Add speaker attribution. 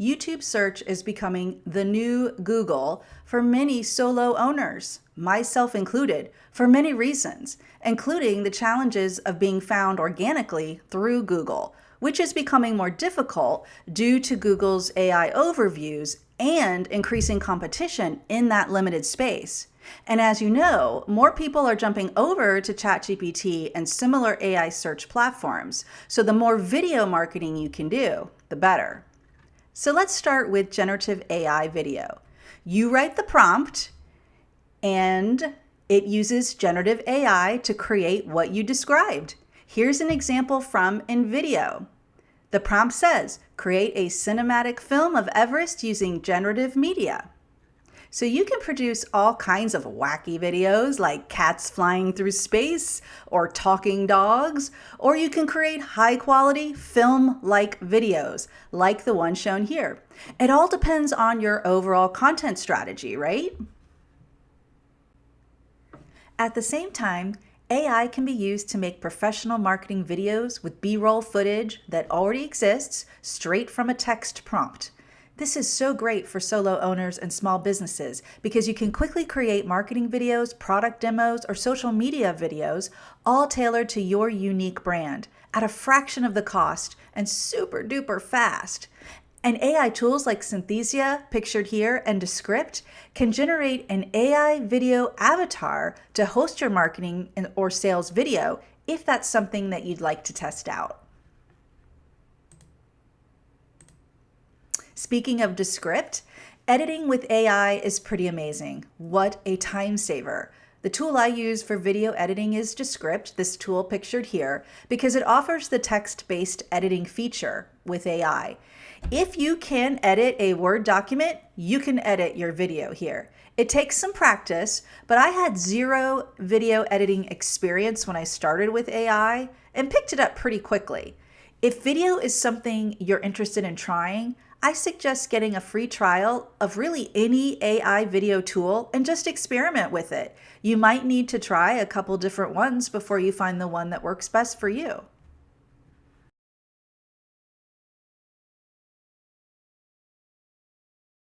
Speaker 1: YouTube search is becoming the new Google for many solo owners, myself included, for many reasons, including the challenges of being found organically through Google, which is becoming more difficult due to Google's AI overviews and increasing competition in that limited space. And as you know, more people are jumping over to ChatGPT and similar AI search platforms. So the more video marketing you can do, the better. So let's start with generative AI video. You write the prompt and it uses generative AI to create what you described. Here's an example from InVideo. The prompt says, create a cinematic film of Everest using generative media. So you can produce all kinds of wacky videos like cats flying through space or talking dogs, or you can create high quality film-like videos like the one shown here. It all depends on your overall content strategy, right? At the same time, AI can be used to make professional marketing videos with B-roll footage that already exists straight from a text prompt. This is so great for solo owners and small businesses because you can quickly create marketing videos, product demos, or social media videos, all tailored to your unique brand at a fraction of the cost and super duper fast. And AI tools like Synthesia, pictured here, and Descript can generate an AI video avatar to host your marketing or sales video if that's something that you'd like to test out. Speaking of Descript, editing with AI is pretty amazing. What a time saver. The tool I use for video editing is Descript, this tool pictured here, because it offers the text-based editing feature with AI. If you can edit a Word document, you can edit your video here. It takes some practice, but I had zero video editing experience when I started with AI and picked it up pretty quickly. If video is something you're interested in trying, I suggest getting a free trial of really any AI video tool and just experiment with it. You might need to try a couple different ones before you find the one that works best for you.